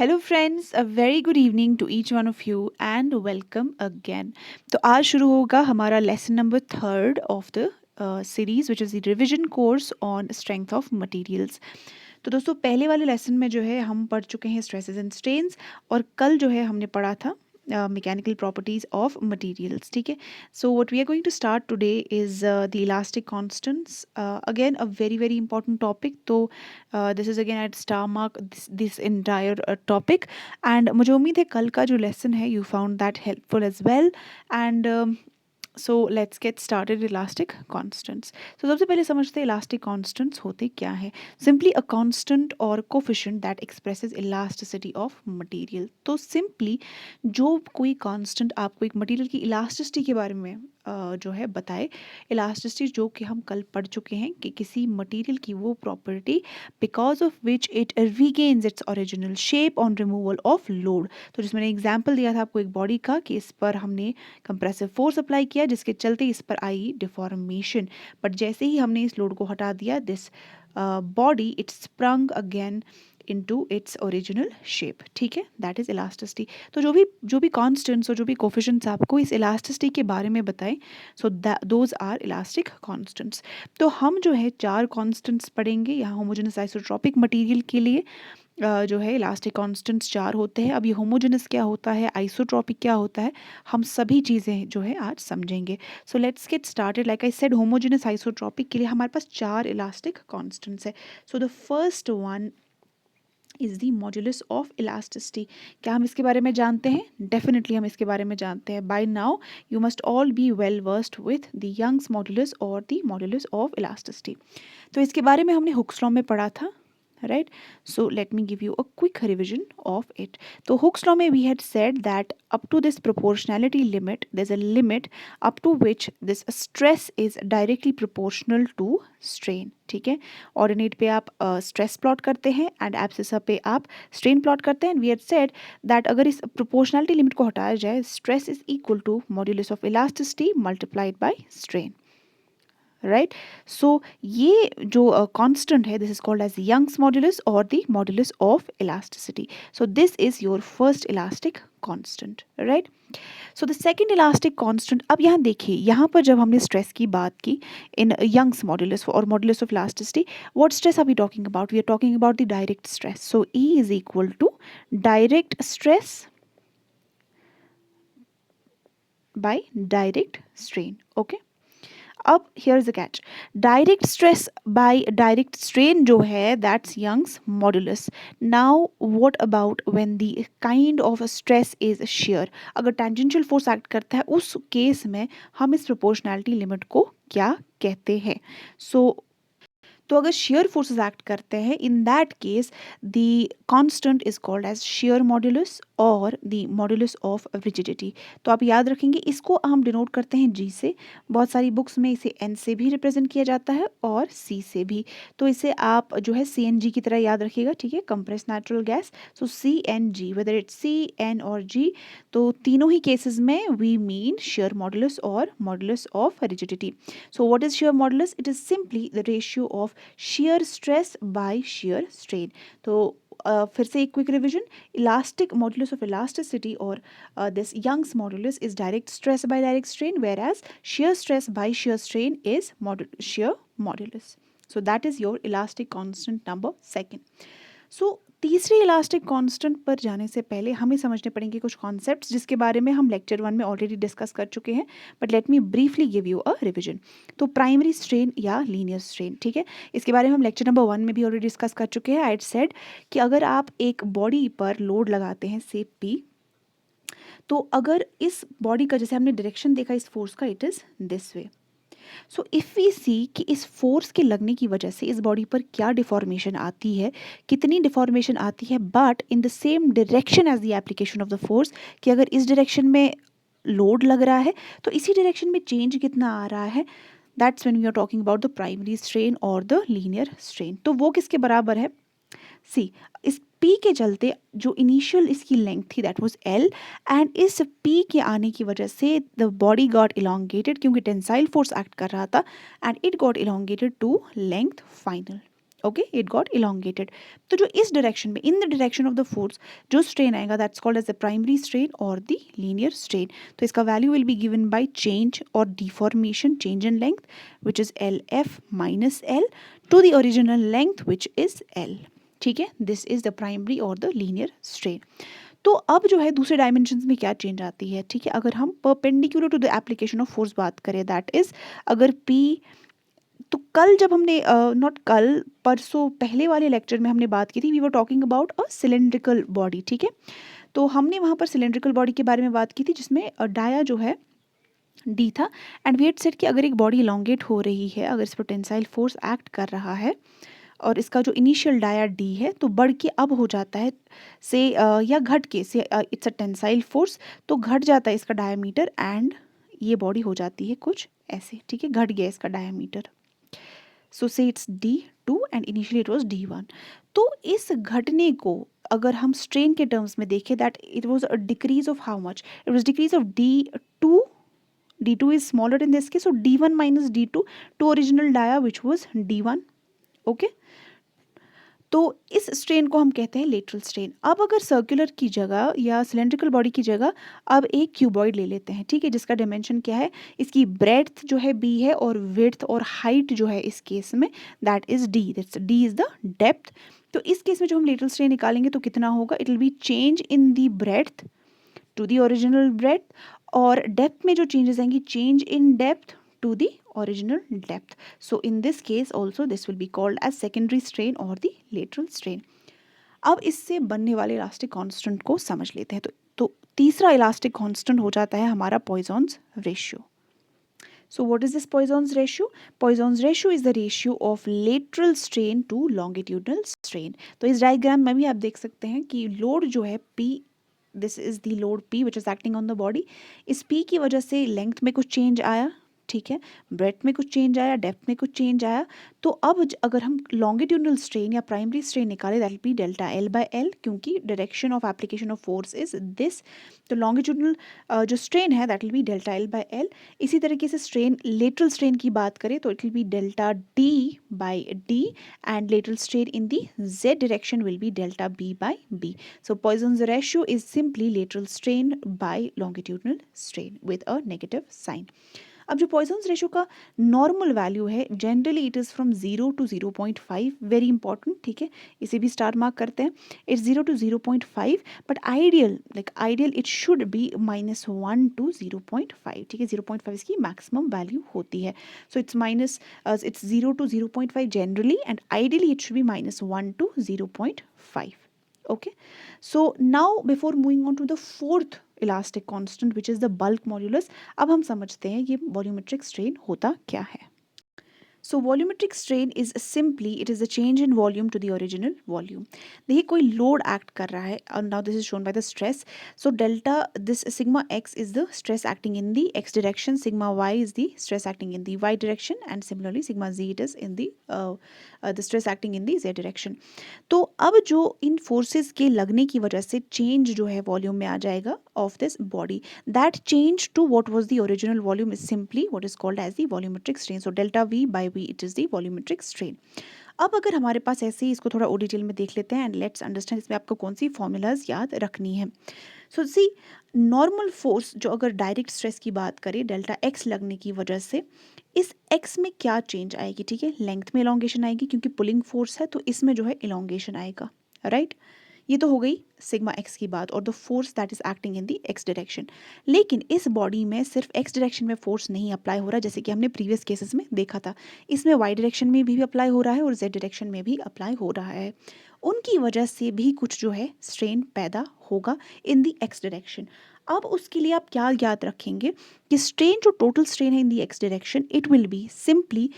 Hello friends, a very good evening to each one of you and welcome again. तो आज शुरू होगा हमारा lesson number third of the series which is the revision course on strength of materials. तो दोस्तों पहले वाले lesson में जो है हम पढ़ चुके हैं स्ट्रेसेस एंड स्ट्रेन्स, और कल जो है हमने पढ़ा था मैकेनिकल प्रॉपर्टीज ऑफ मटेरियल्स। ठीक है, so what we are going to start today is the elastic constants, again a very very important topic. तो this is again at star mark this entire topic, and मुझे उम्मीद है कल का जो lesson है you found that helpful as well. And so let's get started elastic constants. तो सबसे पहले समझते हैं इलास्टिक कॉन्स्टेंट्स होते क्या है। सिंपली अ कांस्टेंट और coefficient that expresses elasticity of material. तो सिंपली जो कोई कांस्टेंट आपको एक मटेरियल की इलास्टिसिटी के बारे में जो है बताए। इलास्टिसिटी जो कि हम कल पढ़ चुके हैं कि किसी मटेरियल की वो property because of which it regains its original shape on removal of load. तो जिसमें मैंने एग्जाम्पल दिया था आपको एक बॉडी का कि इस पर हमने कंप्रेसिव फोर्स अप्लाई किया जिसके चलते इस पर आई डिफॉर्मेशन, बट जैसे ही हमने इस लोड को हटा दिया this body it sprung again into its original shape. ठीक है, दैट इज इलास्टिसिटी। तो जो भी कॉन्स्टेंट्स और जो भी कोफिशिएंट्स आपको इस इलास्टिसिटी के बारे में बताएं, so those are elastic constants. तो हम जो है चार कॉन्स्टेंट्स पढ़ेंगे यहाँ होमोजेनस आइसोट्रॉपिक मटेरियल के लिए। जो है इलास्टिक कांस्टेंट्स चार होते हैं। अब ये होमोजेनस क्या होता है, आइसोट्रॉपिक क्या होता है, हम सभी चीज़ें जो है आज समझेंगे। सो let's get started. Like I said homogeneous isotropic के लिए हमारे पास चार इलास्टिक कांस्टेंट्स है। सो the first one is the modulus of elasticity. क्या हम इसके बारे में जानते हैं? डेफिनेटली हम इसके बारे में जानते हैं। By now you must all be well versed with the Young's modulus और द मॉड्यूलस ऑफ इलास्टिसिटी। तो इसके बारे में हमने हुक्स लॉ में पढ़ा था, right? So let me give you a quick revision of it. So Hooke's law में we had said that up to this proportionality limit there's a limit up to which this stress is directly proportional to strain. ठीक है, ordinate पे आप stress plot करते हैं and abscissa पे आप strain plot करते हैं। वी हैड सेड दैट अगर इस प्रोपोर्शनलिटी लिमिट को हटाया जाए stress is equal to modulus of elasticity multiplied by strain, right. So ये जो कांस्टेंट है this is called as Young's modulus और the modulus of elasticity. So this is your first elastic constant, right. So the second elastic constant, अब यहाँ देखिए, यहाँ पर जब हमने स्ट्रेस की बात की इन यंग्स मॉड्यूलस और modulus of elasticity, what stress are we talking about? We are talking about the direct stress. So E is equal to direct stress by direct strain. Okay, अब here is the catch, direct stress by direct strain जो है that's Young's modulus. Now what about when the kind of stress is shear? अगर tangential force act करता है उस case में हम इस प्रोपोर्शनैलिटी लिमिट को क्या कहते हैं? तो अगर शेयर फोर्सेस एक्ट करते हैं in that case the constant is called as shear modulus और द मॉड्यूलस ऑफ रिजिडिटी। तो आप याद रखेंगे इसको हम डिनोट करते हैं G से। बहुत सारी बुक्स में इसे N से भी रिप्रेजेंट किया जाता है और C से भी। तो इसे आप जो है CNG की तरह याद रखिएगा, ठीक है, compressed natural gas. So CNG, whether it's C, N और G, तो तीनों ही केसेस में वी मीन शेयर मॉड्यूलस और modulus of rigidity. So what is shear modulus? It is simply the ratio of shear stress by shear strain. तो फिर से एक quick revision, elastic modulus of elasticity और this Young's modulus is direct stress by direct strain, whereas shear stress by shear strain is shear modulus. So that is your elastic constant number second. सो तीसरी elastic constant पर जाने से पहले हमें समझने पड़ेंगे कुछ कॉन्सेप्ट्स जिसके बारे में हम लेक्चर 1 में ऑलरेडी डिस्कस कर चुके हैं, but let me briefly give you a revision. तो प्राइमरी स्ट्रेन या लीनियर स्ट्रेन, ठीक है, इसके बारे में हम लेक्चर नंबर 1 में भी ऑलरेडी डिस्कस कर चुके हैं। आई सेड कि अगर आप एक बॉडी पर लोड लगाते हैं से P, तो अगर इस बॉडी का जैसे हमने डायरेक्शन देखा इस फोर्स का, it is this way. So if we see कि इस फोर्स के लगने की वजह से इस बॉडी पर क्या डिफॉर्मेशन आती है, कितनी डिफॉर्मेशन आती है, but in the same direction as the application of the force, कि अगर इस डायरेक्शन में लोड लग रहा है तो इसी डायरेक्शन में चेंज कितना आ रहा है, that's when we are talking about the primary strain और द लीनियर स्ट्रेन। तो वो किसके बराबर है? सी, इस P के चलते जो इनिशियल इसकी लेंथ थी दैट वाज L, एंड इस P के आने की वजह से द बॉडी गॉट इलोंगेटेड क्योंकि टेंसाइल फोर्स एक्ट कर रहा था, and it got elongated to length final. Okay, it got elongated. तो जो इस डायरेक्शन में, in the direction of the force जो स्ट्रेन आएगा, that's called as the primary strain और द लीनियर स्ट्रेन। तो इसका value will be given by change और deformation, change in length which is L F minus L two the original length which is L. ठीक है, this is the primary और the linear strain. तो अब जो है दूसरे डायमेंशंस में क्या चेंज आती है, ठीक है, अगर हम perpendicular to the application of force बात करें, दैट इज अगर P, तो कल जब हमने नॉट कल, परसों पहले वाले लेक्चर में हमने बात की थी, we were talking about a cylindrical body. ठीक है, तो हमने वहाँ पर सिलेंड्रिकल बॉडी के बारे में बात की थी जिसमें डाया जो है डी था, एंड वी हैड सेड कि अगर एक बॉडी इलोंगेट हो रही है, अगर इस पर टेंसाइल फोर्स एक्ट कर रहा है और इसका जो इनिशियल डाया डी है तो बढ़ के अब हो जाता है से या घट के से, इट्स अ टेंसाइल फोर्स, तो घट जाता है इसका डायमीटर एंड ये बॉडी हो जाती है कुछ ऐसे। ठीक है, घट गया इसका डायमीटर, सो से it's D2 and initially it was D1। तो इस घटने को अगर हम स्ट्रेन के टर्म्स में देखें, that it was a decrease of how much, it was decrease of D2, D2 is smaller in this case, so D1 minus D2 to original dia which was D1। Okay, तो इस strain को हम कहते हैं lateral strain. अब अगर circular की जगह या सिलेंड्रिकल बॉडी की जगह अब एक क्यूबॉइड ले लेते हैं, ठीक है, जिसका डायमेंशन क्या है, इसकी ब्रेड्थ जो है B है और विड्थ और हाइट जो है इस केस में that is D, that's D is the depth. तो इस केस में जो हम लेटरल स्ट्रेन निकालेंगे तो कितना होगा, it will be change in the breadth to the original breadth, और डेप्थ में जो चेंजेस आएंगी, change in depth to the original depth. So in this case also this will be called as secondary strain or the lateral strain. अब इससे बनने वाले elastic constant को समझ लेते हैं। तो तीसरा इलास्टिक कांस्टेंट हो जाता है हमारा पॉइसॉन्स ratio. So what is this Poisson's ratio? Poisson's ratio is the ratio of lateral strain to longitudinal strain. तो इस डायग्राम में भी आप देख सकते हैं कि लोड जो है P, this is the load P which is acting on the body, इस P की वजह से लेंथ में कुछ चेंज आया, ठीक है, ब्रेथ में कुछ चेंज आया, डेप्थ में कुछ चेंज आया। तो अब अगर हम लॉन्गिट्यूडनल स्ट्रेन या प्राइमरी स्ट्रेन निकालें, that will be delta L by L, क्योंकि direction of application of force is this. तो लॉन्गिट्यूडनल जो स्ट्रेन है that will be delta L by L. इसी तरीके से स्ट्रेन, लेटरल स्ट्रेन की बात करें तो it will be delta D by D, and lateral strain in the Z direction will be delta B by B. So Poisson's ratio is simply lateral strain by longitudinal strain with a negative sign. अब जो Poisson's ratio का normal value है, generally it is from 0 to 0.5, very important, ठीक है, इसे भी star mark करते हैं। It's 0 to 0.5, but ideal it should be -1 to 0.5, ठीक है, 0.5 इसकी मैक्सिमम वैल्यू होती है। So it's 0 to 0.5 generally, and ideally it should be -1 to 0.5। okay, so now before moving on to the fourth elastic constant which is the bulk modulus, अब हम समझते हैं ये वॉल्यूमेट्रिक स्ट्रेन होता क्या है। So volumetric strain is simply it is a change in volume to the original volume. देखिए कोई लोड एक्ट कर रहा है, और now this is shown by the stress. So delta, this sigma x is the stress acting in the x direction, sigma y is the stress acting in the y direction, and similarly sigma z it is in the stress acting in the z direction. तो अब जो इन forces के लगने की वजह से change जो है वॉल्यूम में आ जाएगा of this body, that change to what was the original volume is simply what is called as the volumetric strain. So delta v by v it is the volumetric strain. अब अगर हमारे पास ऐसे ही इसको थोड़ा और डिटेल में देख लेते हैं, एंड लेट्स अंडरस्टैंड इसमें आपको कौन सी फॉर्मूलाज याद रखनी है। सो सी, नॉर्मल फोर्स जो अगर डायरेक्ट स्ट्रेस की बात करें डेल्टा x लगने की वजह से, इस x में क्या चेंज आएगी, ठीक है, लेंथ में इलोंगेशन आएगी क्योंकि पुलिंग फोर्स है, तो इसमें जो है इलोंगेशन आएगा, राइट। ये तो हो गई सिग्मा एक्स की बात और the force that is acting in the X direction. लेकिन इस बॉडी में सिर्फ एक्स डायरेक्शन में फोर्स नहीं अप्लाई हो रहा, जैसे कि हमने प्रीवियस केसेस में देखा था, इसमें वाई डायरेक्शन में भी अप्लाई हो रहा है और जेड डायरेक्शन में भी अप्लाई हो रहा है। उनकी वजह से भी कुछ जो है स्ट्रेन पैदा होगा इन द एक्स डायरेक्शन। अब उसके लिए आप क्या याद रखेंगे कि स्ट्रेन, जो टोटल स्ट्रेन है in the X direction, it will be simply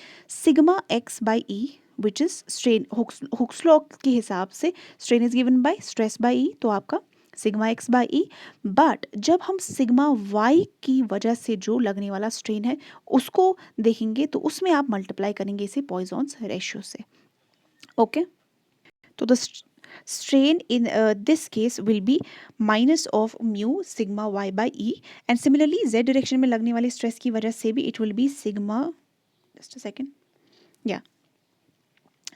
sigma X by E which is strain, Hooke's law के हिसाब से strain is given by stress by E, तो आपका sigma X by E. But जब हम sigma Y की वजह से जो लगने वाला स्ट्रेन है उसको देखेंगे तो उसमें आप मल्टीप्लाई करेंगे इसे पॉइसॉन्स रेशियो से। ओके, तो the strain in this case will be minus of mu sigma y by e, and similarly z direction में लगने वाले स्ट्रेस की वजह से भी it will be sigma, just a second, yeah,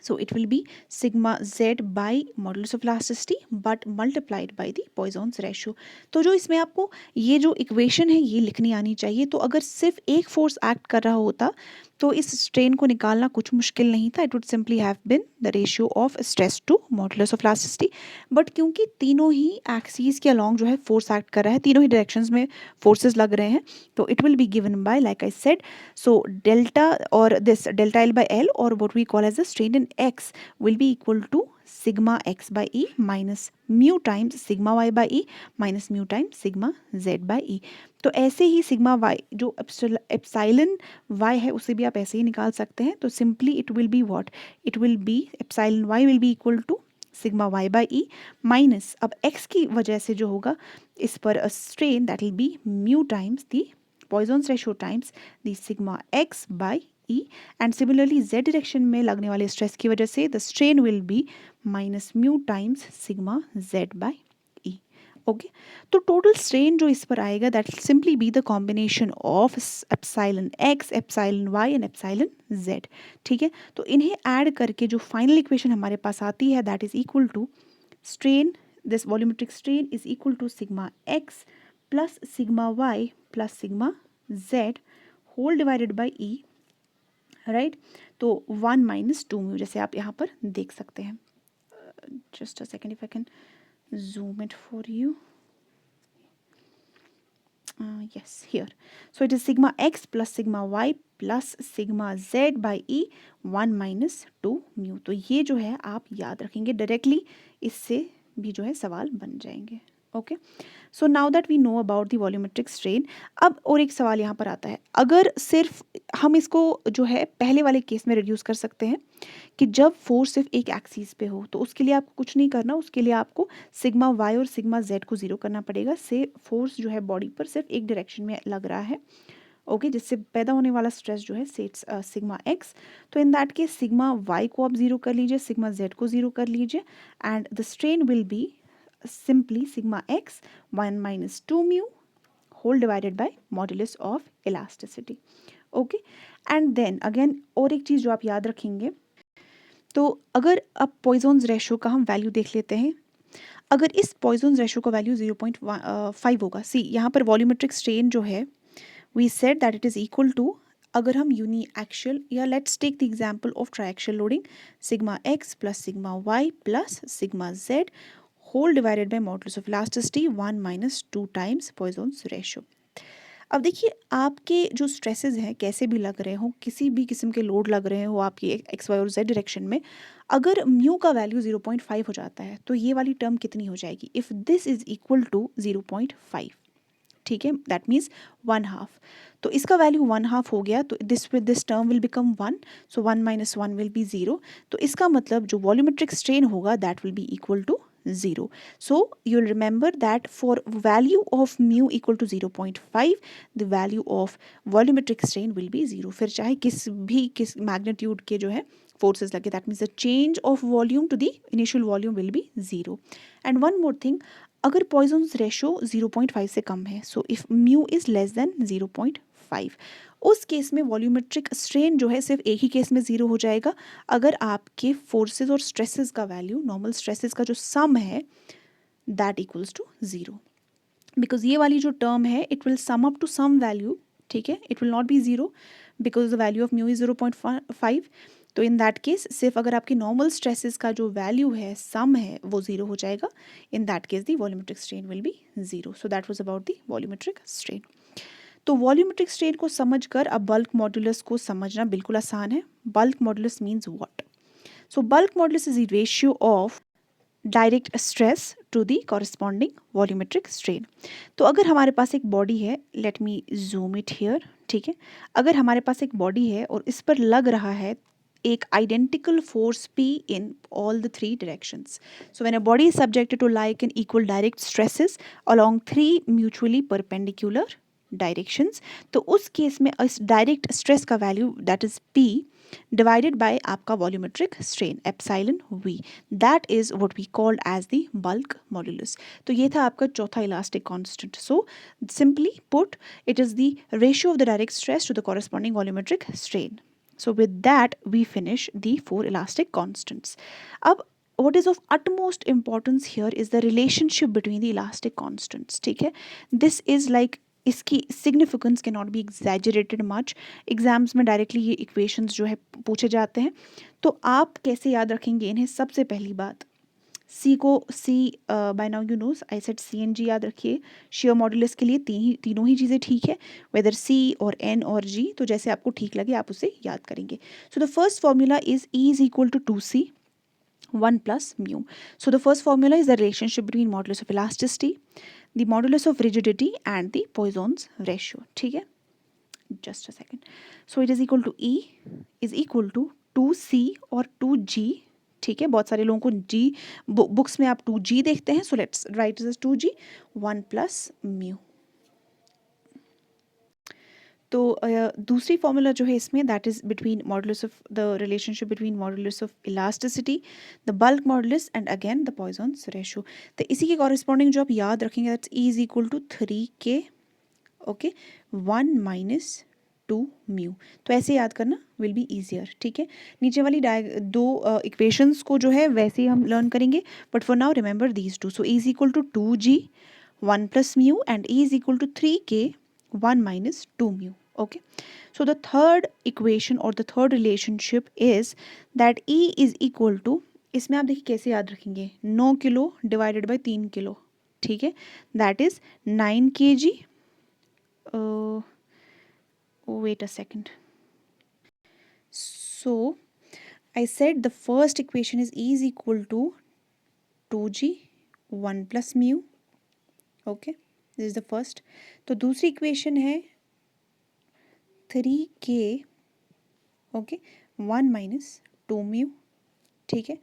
So it will be sigma z by modulus of elasticity but multiplied by the Poissons ratio. तो जो इसमें आपको ये जो इक्वेशन है ये लिखनी आनी चाहिए. तो अगर सिर्फ एक फोर्स एक्ट कर रहा होता तो इस स्ट्रेन को निकालना कुछ मुश्किल नहीं था. It would simply have been the ratio of stress to modulus of elasticity. But क्योंकि तीनों ही एक्सिस के अलॉन्ग जो है फोर्स एक्ट कर रहा है, तीनों ही डायरेक्शंस में फोर्सेस लग रहे हैं, तो it will be given bye like I said, so delta or this delta L by L or what we call as the strain in X will be equal to sigma X by E minus mu times sigma Y by E minus mu times sigma Z by E. तो ऐसे ही sigma y जो epsilon y है उसे भी आप ऐसे ही निकाल सकते हैं. तो simply it will be what, it will be epsilon y will be equal to sigma y by E minus अब x की वजह से जो होगा इस पर strain that will be mu times the Poissons ratio times the sigma x by E, and similarly z direction में लगने वाले स्ट्रेस की वजह से the strain will be minus mu times sigma z by E. Okay, तो total strain जो इस पर आएगा that will simply be the combination of epsilon x, epsilon y and epsilon z. ठीक है, तो इन्हें ऐड करके जो फाइनल इक्वेशन हमारे पास आती है that is equal to strain, this volumetric strain is equal to sigma x plus sigma y plus sigma z whole divided by E, right. तो 1 माइनस 2 म्यू जैसे आप यहाँ पर देख सकते हैं. Just a second if I can zoom it for you. Yes, here. So it is sigma x plus sigma y plus sigma z by e 1 minus 2 mu. तो ये जो है आप याद रखेंगे डायरेक्टली, इससे भी जो है सवाल बन जाएंगे. Okay, so now that we know about the volumetric strain. अब और एक सवाल यहाँ पर आता है, अगर सिर्फ हम इसको जो है पहले वाले केस में रिड्यूस कर सकते हैं कि जब फोर्स सिर्फ एक एक्सिस पे हो, तो उसके लिए आपको कुछ नहीं करना, उसके लिए आपको सिग्मा वाई और सिग्मा जेड को जीरो करना पड़ेगा. से फोर्स जो है बॉडी पर सिर्फ एक डायरेक्शन में लग रहा है, ओके, जिससे पैदा होने वाला स्ट्रेस जो है सेट्स सिग्मा एक्स. तो in that case sigma Y को आप जीरो कर लीजिए, सिग्मा जेड को जीरो कर लीजिए, and the strain will be simply sigma x 1 minus 2 mu whole divided by modulus of elasticity. Okay, and then again और एक चीज़ जो आप याद रखेंगे, तो अगर अब पॉइजन्स रेशो का हम वैल्यू देख लेते हैं. अगर इस पॉइजन्स रेशो का वैल्यू 0.5 होगा, सी यहाँ पर वॉल्यूमेट्रिक स्ट्रेन जो है we said that it is equal to, अगर हम यूनी एक्शियल या let's take the example of triaxial loading, sigma X plus sigma Y plus sigma Z whole divided by modulus of elasticity 1 minus 2 times Poisson's ratio. अब देखिए आपके जो stresses हैं कैसे भी लग रहे हो, किसी भी किस्म के लोड लग रहे हो आपकी एक्स वाई और जेड डायरेक्शन में, अगर म्यू का वैल्यू 0.5 हो जाता है तो ये वाली टर्म कितनी हो जाएगी, if this is equal to 0.5, ठीक है, दैट मीन्स 1/2. तो इसका वैल्यू 1/2 हो गया, तो this term will become 1, so 1 minus 1 will be 0. तो इसका मतलब जो वॉल्यूमेट्रिक स्ट्रेन होगा that will be equal to 0. So you'll remember that for value of mu equal to 0.5, the value of volumetric strain will be 0. फिर चाहे किस magnitude के जो है forces लगे, that means the change of volume to the initial volume will be 0. And one more thing, अगर Poissons ratio 0.5 से कम है, so if mu is less than 0.5, उस केस में वॉल्यूमेट्रिक स्ट्रेन जो है सिर्फ एक ही केस में ज़ीरो हो जाएगा, अगर आपके फोर्सेस और स्ट्रेसेस का वैल्यू, नॉर्मल स्ट्रेसेस का जो सम है दैट इक्वल्स टू 0. बिकॉज ये वाली जो टर्म है it will sum up to sum value, ठीक है, it will not be 0 because the value of mu is 0.5. तो इन दैट केस सिर्फ अगर आपके नॉर्मल स्ट्रेसेस का जो वैल्यू है, सम है, वो 0 हो जाएगा. इन that case the volumetric strain will be 0. So that was about the volumetric strain. तो वॉल्यूमेट्रिक स्ट्रेन को समझकर अब बल्क मॉडुलस को समझना बिल्कुल आसान है. Bulk modulus means what? So bulk modulus is the ratio of direct stress to the corresponding volumetric strain. तो अगर हमारे पास एक बॉडी है, let me zoom it here, ठीक है, अगर हमारे पास एक बॉडी है और इस पर लग रहा है एक identical force P in all the three directions. So when a body is subjected to like an equal direct stresses along three mutually perpendicular directions, तो उस केस में इस डायरेक्ट स्ट्रेस का value that is P divided by आपका volumetric strain epsilon V, that is what we called as the bulk modulus. तो ये था आपका चौथा elastic constant. So simply put it is the ratio of the direct stress to the corresponding volumetric strain. So with that we finish the four elastic constants. अब what is of utmost importance here is the relationship between the elastic constants. ठीक है, this is like इसकी significance can not be exaggerated much. Exams में directly ये equations जो है पूछे जाते हैं. तो आप कैसे याद रखेंगे इन्हें? सबसे पहली बात, सी को C by now you knows I said C and G याद रखिए. शेयर मॉडुलस के लिए तीनों ही चीज़ें ठीक है, वेदर सी और एन और जी. तो जैसे आपको ठीक लगे आप उसे याद करेंगे. So the first formula is E is equal to 2c 1 plus mu. So the first formula is the relationship between modulus of elasticity, the modulus of rigidity and the Poissons ratio. ठीक है, just a second. So it is equal to E is equal to 2c और 2g. ठीक है, बहुत सारे लोगों को g books में आप 2g देखते हैं. So let's write this as 2g 1 plus mu. तो दूसरी फॉर्मूला जो है इसमें that is between modulus of the relationship between modulus of elasticity, the bulk modulus and again the Poisson's ratio. तो इसी के कॉरेस्पॉन्डिंग जो आप याद रखेंगे that's E is equal to 3k okay 1 minus 2 mu. तो ऐसे याद करना विल बी ईजियर. ठीक है, नीचे वाली दो इक्वेशंस को जो है वैसे ही हम लर्न करेंगे, but for now remember these two. So E is equal to 2g 1 plus mu and E is equal to 3k 1 minus 2 mu. Okay, so the third equation or the third relationship is that E is equal to, इसमें आप देखिए कैसे याद रखेंगे, 9 kilo divided by 3 kilo. ठीक है, that is 9 kg. Wait a second. So I said the first equation is E is equal to 2g 1 plus mu. Okay, this is the first. तो दूसरी इक्वेशन है 3k ओके 1 माइनस 2 म्यू. ठीक है,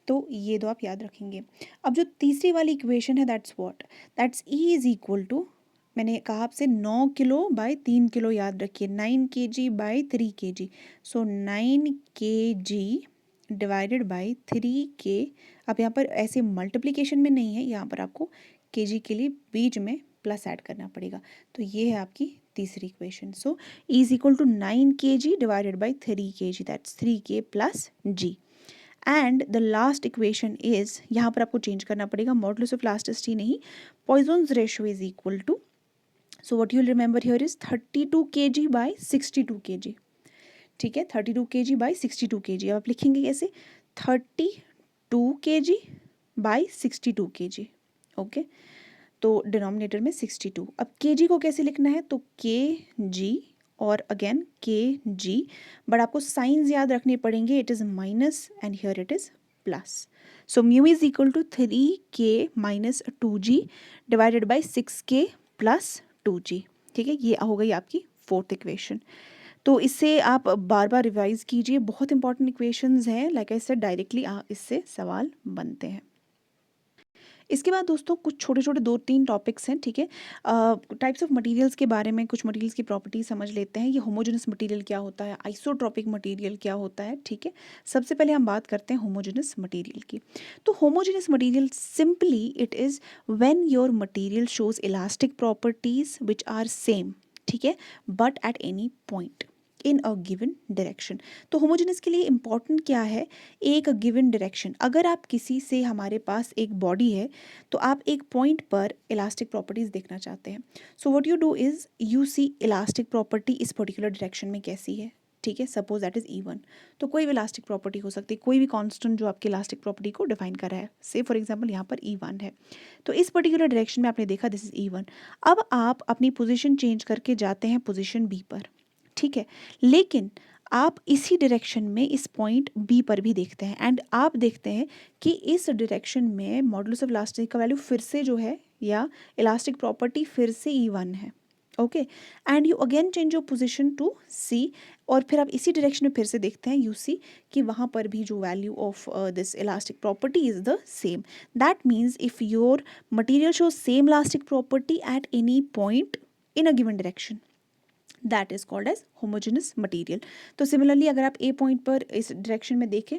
तो ये दो आप याद रखेंगे. अब जो तीसरी वाली इक्वेशन है that's what, that's E is equal to, मैंने कहा आपसे 9 किलो बाय 3 किलो याद रखिए, 9 kg by 3 kg. So 9 kg divided by 3k. अब यहाँ पर ऐसे मल्टीप्लिकेशन में नहीं है, यहाँ पर आपको kg के लिए बीच में प्लस ऐड करना पड़ेगा. तो ये है आपकी तीसरी equation. So E is equal to 9 kg divided by 3 kg that's 3k plus g. And the last equation is, यहाँ पर आपको चेंज करना पड़ेगा, मॉडुलस ऑफ इलास्टिसिटी नहीं, Poisson's ratio is equal to, so what you will remember here is 32 kg by 62 kg. ठीक है, 32 kg by 62 kg. अब आप लिखेंगे कैसे, 32 kg बाय 62 kg. ओके, तो डिनोमिनेटर में 62. अब kg को कैसे लिखना है, तो kg और अगेन kg, बट आपको साइंस याद रखने पड़ेंगे. It is minus and here it is plus. So mu is equal to 3k minus 2g divided by 6k plus 2g. ठीक है, ये हो गई आपकी फोर्थ इक्वेशन. तो इससे आप बार बार रिवाइज कीजिए, बहुत इंपॉर्टेंट इक्वेशंस हैं. लाइक आई सेड डायरेक्टली इससे सवाल बनते हैं. इसके बाद दोस्तों कुछ छोटे छोटे 2-3 टॉपिक्स हैं. ठीक है, टाइप्स ऑफ मटेरियल्स के बारे में, कुछ मटेरियल्स की प्रॉपर्टीज समझ लेते हैं. ये होमोजेनस मटेरियल क्या होता है, आइसोट्रॉपिक मटेरियल क्या होता है. ठीक है, सबसे पहले हम बात करते हैं होमोजेनस मटेरियल की. तो homogeneous material simply it is when your material shows elastic properties which are same. ठीक है, but at any point in a given direction. तो होमोजेनस के लिए इंपॉर्टेंट क्या है, एक गिवन डायरेक्शन. अगर आप किसी से, हमारे पास एक बॉडी है, तो आप एक पॉइंट पर इलास्टिक प्रॉपर्टीज देखना चाहते हैं. So what you do is you see elastic property इस पर्टिकुलर डायरेक्शन में कैसी है. ठीक है, सपोज दैट इज E1. तो कोई भी इलास्टिक प्रॉपर्टी हो सकती है, कोई भी कांस्टेंट जो आपकी इलास्टिक प्रॉपर्टी को डिफाइन कर रहा है. से फॉर एग्जांपल यहाँ पर E1 है, तो इस पर्टिकुलर डायरेक्शन में आपने देखा दिस इज E1. अब आप अपनी पोजीशन चेंज करके जाते हैं पोजीशन B पर. ठीक है, लेकिन आप इसी डायरेक्शन में इस पॉइंट बी पर भी देखते हैं एंड आप देखते हैं कि इस डायरेक्शन में मॉडुलस ऑफ इलास्टिसिटी का वैल्यू फिर से जो है, या इलास्टिक प्रॉपर्टी फिर से E1 है. Okay, and you again change your position to C, और फिर आप इसी डायरेक्शन में फिर से देखते हैं, यू सी कि वहाँ पर भी जो value of this elastic property is the same. That means if your material show same elastic property at any point in a given direction, that is called as homogeneous material. तो similarly अगर आप ए point पर इस direction में देखें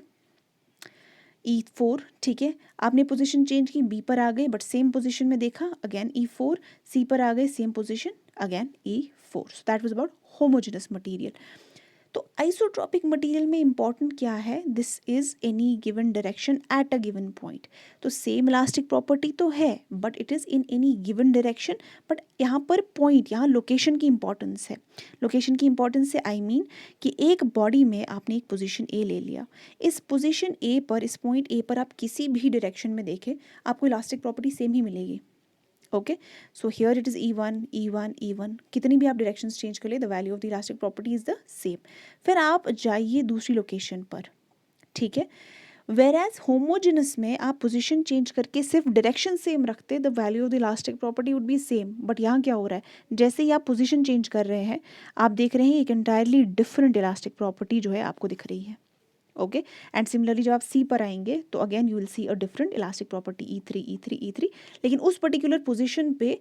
E4, ठीक है, आपने पोजीशन चेंज की, बी पर आ गए, बट सेम पोजीशन में देखा अगेन E4, सी पर आ गए, same position again E4. So that was about homogeneous material. तो आइसोट्रॉपिक मटेरियल में इंपॉर्टेंट क्या है, this is any given direction at a given point. तो सेम इलास्टिक प्रॉपर्टी तो है but it is in any given direction, but यहाँ पर point, यहाँ लोकेशन की इंपॉर्टेंस है। लोकेशन की इंपॉर्टेंस से आई मीन कि एक बॉडी में आपने एक पोजीशन ए ले लिया, इस पोजीशन ए पर, इस पॉइंट ए पर आप किसी भी डायरेक्शन में देखें आपको इलास्टिक प्रॉपर्टी सेम ही मिलेगी। Okay, so here it is E1 E1 E1, कितनी भी आप डायरेक्शंस चेंज कर ले the value of the elastic property is the same. फिर आप जाइए दूसरी लोकेशन पर, ठीक है, वेर एज होमोजेनस में आप पोजीशन चेंज करके सिर्फ डायरेक्शन सेम रखते, the value of the elastic property would be same. But यहाँ क्या हो रहा है, जैसे ही आप पोजीशन चेंज कर रहे हैं आप देख रहे हैं एक एंटायरली डिफरेंट इलास्टिक प्रॉपर्टी जो है आपको दिख रही है। ओके, एंड सिमिलरली जब आप सी पर आएंगे तो again you will see a different elastic property E3 E3 E3, लेकिन उस पर्टिकुलर पोजीशन पे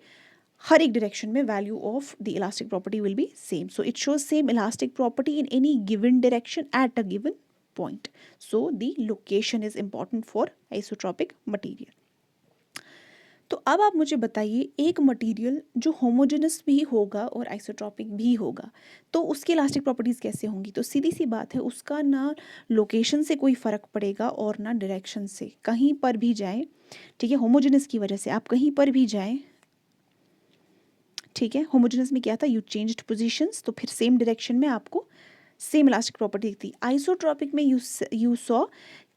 हर एक डायरेक्शन में value of the elastic property will be same. So it shows same elastic property in any given direction at a given point. So the location is important for isotropic material. तो अब आप मुझे बताइए एक material जो homogeneous भी होगा और आइसोट्रॉपिक भी होगा तो उसकी इलास्टिक प्रॉपर्टीज़ कैसे होंगी। तो सीधी सी बात है, उसका ना लोकेशन से कोई फ़र्क पड़ेगा और ना डायरेक्शन से। कहीं पर भी जाएं, ठीक है, होमोजेनस की वजह से आप कहीं पर भी जाएं, ठीक है, होमोजेनस में क्या था, यू चेंज्ड पोजीशंस, तो फिर सेम डायरेक्शन में आपको सेम इलास्टिक प्रॉपर्टी दिखती। आइसोट्रॉपिक में यू सॉ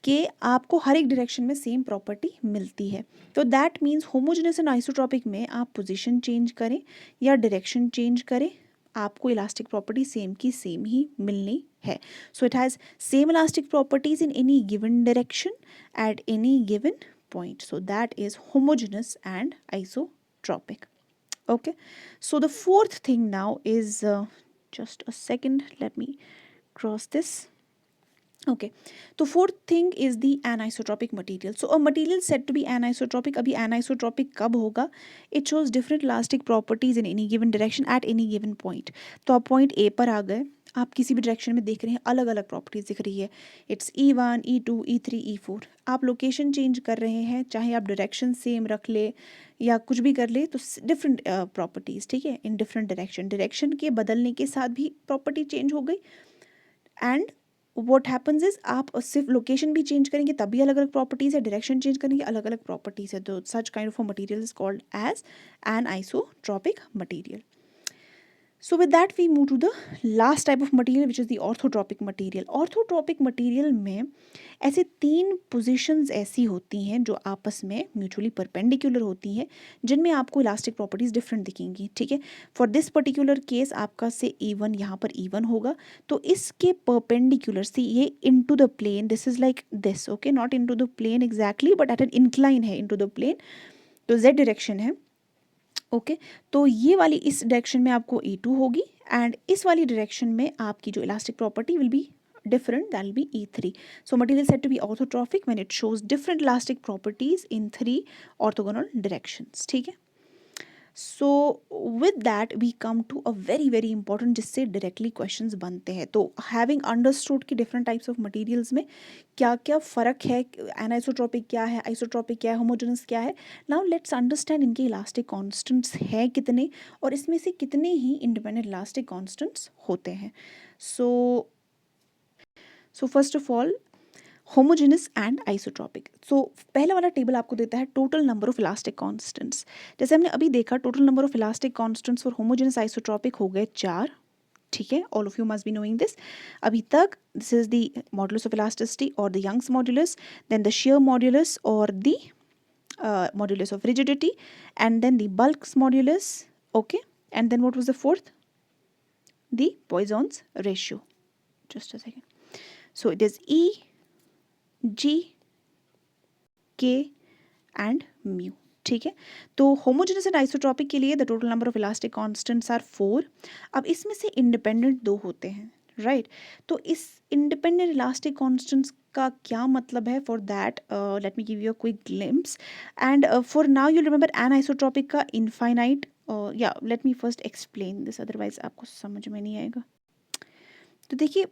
कि आपको हर एक डायरेक्शन में सेम प्रॉपर्टी मिलती है। तो that means homogeneous and isotropic में आप पोजीशन चेंज करें या डायरेक्शन चेंज करें, आपको इलास्टिक प्रॉपर्टी सेम की सेम ही मिलनी है। So it has same elastic properties in any given direction at any given point, so that is homogeneous and isotropic. Okay, so the fourth thing now is just a second, let me cross this. Okay, so fourth thing is the anisotropic material. So a material said to be anisotropic. अभी anisotropic कब होगा, it shows different elastic properties in any given direction at any given point. तो आप point A पर आ गए, आप किसी भी डायरेक्शन में देख रहे हैं अलग अलग प्रॉपर्टीज दिख रही है, it's E1 E2 E3 E4। आप लोकेशन चेंज कर रहे हैं, चाहे आप डायरेक्शन सेम रख ले या कुछ भी कर ले, तो डिफरेंट प्रॉपर्टीज, ठीक है, इन डिफरेंट डायरेक्शन, डायरेक्शन के बदलने के साथ भी प्रॉपर्टी चेंज हो गई। एंड व्हाट हैपन्स इज आप सिर्फ लोकेशन भी चेंज करेंगे तब भी अलग अलग प्रॉपर्टीज है, डायरेक्शन चेंज करेंगे अलग अलग प्रॉपर्टीज है। तो such kind of a material is called as an isotropic material. So with that we move to the last type of material which is the orthotropic material. Orthotropic material में ऐसे तीन positions ऐसी होती हैं जो आपस में म्यूचुअली परपेंडिकुलर होती हैं, जिनमें आपको इलास्टिक प्रॉपर्टीज डिफरेंट दिखेंगी, ठीक है। फॉर दिस पर्टिकुलर केस आपका से E1 यहाँ पर E1 होगा, तो इसके परपेंडिकुलर से ये into the plane, this is like this, okay, not into the plane exactly but at an incline है इनटू द प्लेन, तो Z डायरेक्शन है, ओके। तो ये वाली इस डायरेक्शन में आपको E2 होगी एंड इस वाली डायरेक्शन में आपकी जो elastic property will be different, that will be E3. So material is said to be orthotropic when it shows different elastic properties in 3 orthogonal directions, ठीक है। So with that we come to a very very important जिससे directly questions बनते हैं। तो having understood कि different types of materials में क्या क्या फ़र्क है, anisotropic क्या है, isotropic क्या है, homogeneous क्या है, now let's understand इनके elastic constants हैं कितने और इसमें से कितने ही independent elastic constants होते हैं। So first of all homogeneous and isotropic. So पहला वाला टेबल आपको देता है total number of elastic constants. जैसे हमने अभी देखा total number of elastic constants for homogeneous isotropic हो गए 4, ठीक है, all of you must be knowing this अभी तक। This is the modulus of elasticity और the Young's modulus, then the shear modulus और the modulus of rigidity, and then the bulks modulus, okay, and then what was the fourth, the Poisson's ratio. Just a second, so it is E, G, K and mu, ठीक है। तो homogeneous and isotropic के लिए the total number of elastic constants are 4। अब इसमें से independent 2 होते हैं, राइट। तो इस इंडिपेंडेंट इलास्टिक कांस्टेंट्स का क्या मतलब है, for that let me give you a quick glimpse and for now you remember an isotropic का इनफाइनाइट, या let me first explain this otherwise आपको समझ में नहीं आएगा। तो देखिए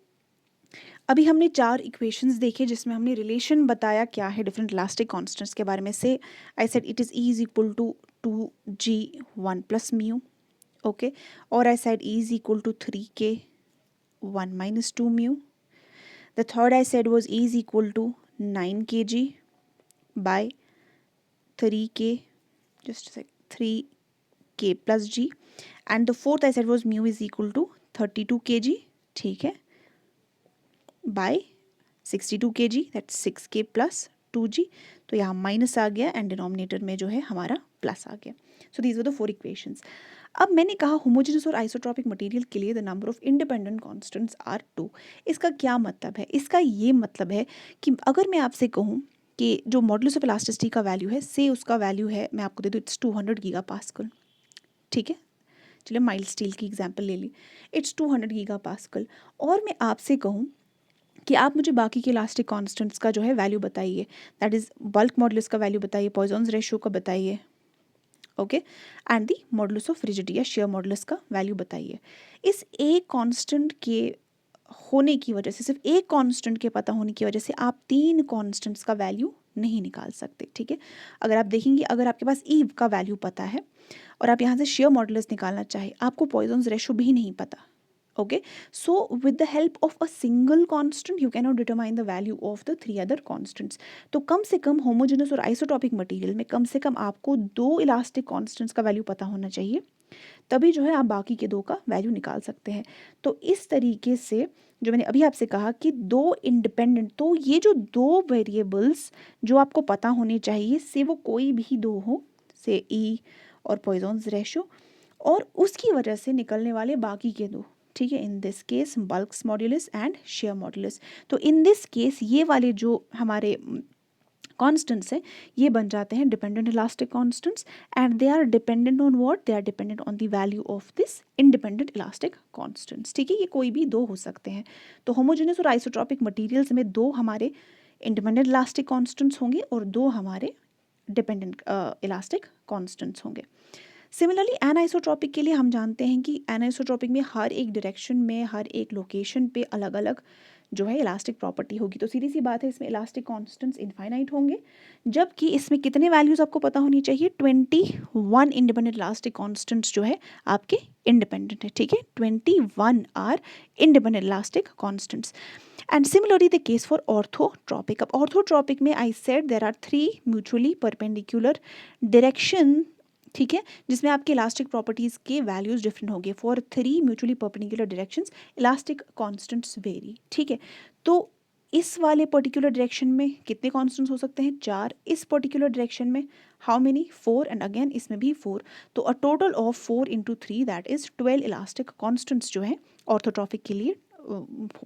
अभी हमने 4 इक्वेशंस देखे जिसमें हमने रिलेशन बताया क्या है डिफरेंट इलास्टिक कांस्टेंट्स के बारे में। Say I said it is E is equal to 2G1 plus mu, okay, और I said E is equal to 3K 1 minus 2 mu. The third I said was A is equal to 9 kg by 3k, just a sec, 3k plus g. And the fourth I said was mu is equal to 32 kg, ठीक है, by 62 kg, that's 6k plus 2g. तो यहाँ minus आ गया and denominator में जो है हमारा plus आ गया. So these were the 4 equations. अब मैंने कहा होमोजेनस और आइसोट्रॉपिक मटेरियल के लिए the number of independent constants are 2. इसका क्या मतलब है? इसका ये मतलब है कि अगर मैं आपसे कहूँ कि जो मॉडुलस ऑफ इलास्टिसिटी का वैल्यू है, से उसका वैल्यू है, मैं आपको दे दूँ, इट्स 200 गीगा पास्कल. ठीक है, चलिए माइल्ड स्टील की एग्जांपल ले ली, इट्स 200 गीगा पास्कल. और मैं आपसे कहूँ कि आप मुझे बाकी के इलास्टिक कांस्टेंट्स का जो है वैल्यू बताइए, दैट इज़ बल्क मॉडुलस का वैल्यू बताइए, पॉइसॉन्स रेशियो का बताइए, okay, and the modulus of rigidity या शेयर मॉडुलस का वैल्यू बताइए. इस एक कांस्टेंट के होने की वजह से, सिर्फ एक कांस्टेंट के पता होने की वजह से आप 3 कांस्टेंट्स का वैल्यू नहीं निकाल सकते. ठीक है, अगर आप देखेंगे, अगर आपके पास ई का वैल्यू पता है और आप यहाँ से शेयर मॉडुलस निकालना चाहे, आपको पॉइसॉन्स रेशियो भी नहीं पता. Okay, so with the help of a single constant you cannot determine the value of the 3 other constants. तो कम से कम होमोजेनस और आइसोटॉपिक मटेरियल में कम से कम आपको 2 इलास्टिक कांस्टेंट्स का वैल्यू पता होना चाहिए, तभी जो है आप बाकी के 2 का वैल्यू निकाल सकते हैं. तो इस तरीके से जो मैंने अभी आपसे कहा कि 2 इंडिपेंडेंट, तो ये जो 2 वेरिएबल्स जो आपको पता होने चाहिए, से वो कोई भी 2 हो, से ई और पॉइसॉन्स रेशियो, और उसकी वजह से निकलने वाले बाकी के 2. ठीक है, in this case bulks modulus and shear modulus. तो इन दिस केस ये वाले जो हमारे कॉन्स्टेंट्स हैं, ये बन जाते हैं dependent elastic constants, and they are dependent on what, they are dependent on the value of this independent elastic constants. ठीक है, ये कोई भी 2 हो सकते हैं. तो होमोजेनस और आइसोट्रॉपिक मटेरियल्स में 2 हमारे इंडिपेंडेंट इलास्टिक कॉन्स्टेंट्स होंगे और 2 हमारे डिपेंडेंट इलास्टिक कॉन्स्टेंट्स होंगे. सिमिलरली एनाइसोट्रॉपिक के लिए हम जानते हैं कि एनाइसोट्रॉपिक में हर एक डायरेक्शन में, हर एक लोकेशन पे अलग अलग जो है इलास्टिक प्रॉपर्टी होगी. तो सीधी सी बात है, इसमें इलास्टिक कांस्टेंट्स इनफाइनाइट होंगे, जबकि इसमें कितने वैल्यूज आपको पता होनी चाहिए, 21 इंडिपेंडेंट इलास्टिक कांस्टेंट्स जो है आपके इंडिपेंडेंट है. ठीक है, 21 are independent elastic constants. And similarly the case for orthotropic. अब ऑर्थोट्रॉपिक में I said there are 3 mutually perpendicular direction. ठीक है, जिसमें आपके इलास्टिक प्रॉपर्टीज़ के वैल्यूज़ डिफरेंट होंगे. For 3 mutually perpendicular directions elastic constants vary. ठीक है, तो इस वाले पर्टिकुलर डायरेक्शन में कितने कांस्टेंट्स हो सकते हैं, 4. इस पर्टिकुलर डायरेक्शन में हाउ मेनी, 4, एंड अगेन इसमें भी 4. तो a total of 4 × 3 that is 12 elastic constants जो है ऑर्थोट्रॉपिक के लिए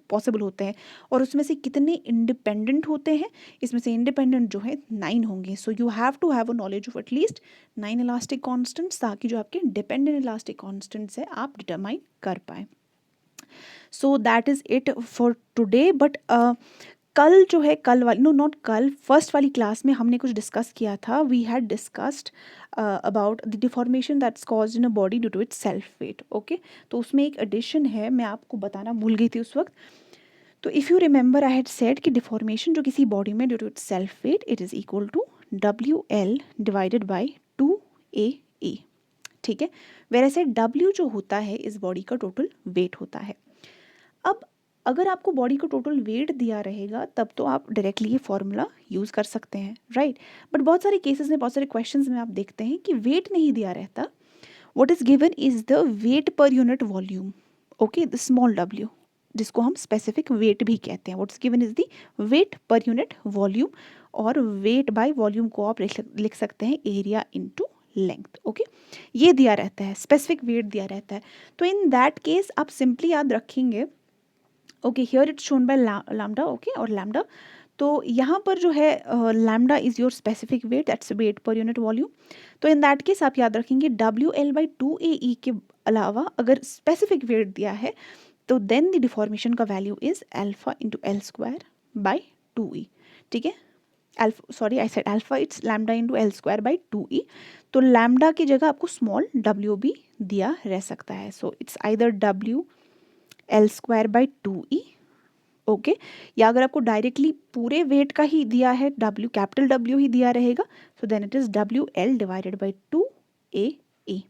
पॉसिबल होते हैं. और उसमें से कितने इंडिपेंडेंट होते हैं, इसमें से इंडिपेंडेंट जो है 9 होंगे. So you have to have a knowledge of at least 9 elastic constants, ताकि जो आपके डिपेंडेंट इलास्टिक कांस्टेंट्स है आप डिटरमाइन कर पाए. So that is it for today. But कल जो है, कल वाली, नो नॉट कल, फर्स्ट वाली क्लास में हमने कुछ डिस्कस किया था. We had discussed about the deformation that's caused in a body due to its self weight. Okay, तो उसमें एक एडिशन है, मैं आपको बताना भूल गई थी उस वक्त. तो if you remember I had said कि डिफॉर्मेशन जो किसी बॉडी में due to its self weight, it is equal to WL divided by 2AE. ठीक है, वेयर से W जो होता है इस बॉडी का टोटल वेट होता है. अब अगर आपको बॉडी को टोटल वेट दिया रहेगा, तब तो आप डायरेक्टली ये फॉर्मूला यूज़ कर सकते हैं, राइट. बट बहुत सारे केसेस में, बहुत सारे क्वेश्चंस में आप देखते हैं कि वेट नहीं दिया रहता. What is given is the weight per unit volume. Okay, the small w, जिसको हम स्पेसिफिक वेट भी कहते हैं. What is given is the weight per unit volume, और वेट बाय वॉल्यूम को आप लिख सकते हैं एरिया इंटू लेंथ. ओके, ये दिया रहता है, स्पेसिफिक वेट दिया रहता है. तो इन दैट केस आप सिंपली याद रखेंगे, okay, here it's shown by lambda. Okay, और लैम्डा, तो यहाँ पर जो है lambda is your specific weight, that's weight per unit volume. तो इन दैट केस आप याद रखेंगे WL/2AE के अलावा अगर स्पेसिफिक वेट दिया है, तो देन द डिफॉर्मेशन का value is alpha into L²/2E. ठीक है, alpha, sorry I said alpha, it's lambda into L²/2E. तो लैम्डा की जगह आपको स्मॉल w भी दिया रह सकता है. So it's either WL²/2E. Okay, या अगर आपको डायरेक्टली पूरे वेट का ही दिया है, कैपिटल W ही दिया रहेगा, so then it is WL/2AE.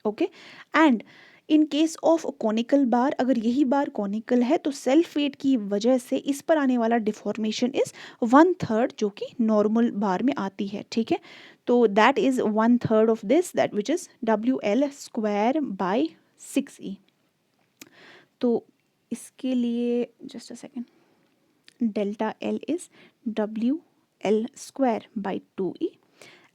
Okay, and in case of conical bar, अगर यही बार कॉनिकल है तो सेल्फ वेट की वजह से इस पर आने वाला डिफॉर्मेशन इज 1/3 जो कि नॉर्मल बार में आती है, ठीक है। तो that is 1/3 of this, that which is WL²/6E। तो इसके लिए just a second, delta L is WL²/2E,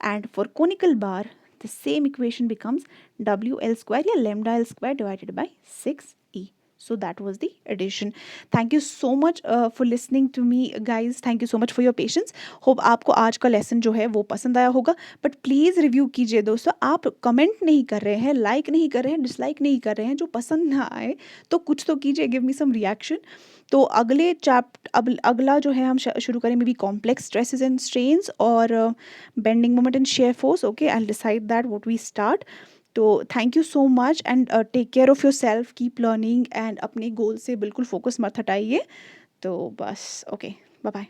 and for conical bar the same equation becomes WL² या lambda L² divided by 6E. So that was the addition. Thank you so much for listening to me guys. Thank you so much for your patience. Hope आपको आज का lesson जो है वो पसंद आया होगा, बट प्लीज़ रिव्यू कीजिए दोस्तों। आप कमेंट नहीं कर रहे हैं, लाइक नहीं कर रहे हैं, डिसलाइक नहीं कर रहे हैं, जो पसंद ना आए तो कुछ तो कीजिए, गिव मी सम रिएक्शन। तो अगले अगला जो है हम शुरू करें maybe complex stresses and strains और bending moment and shear force. Okay, I will decide that what we start. तो thank you so much and take care of yourself, keep learning and अपने goal से बिल्कुल focus मत हटाइए। तो बस okay, bye bye.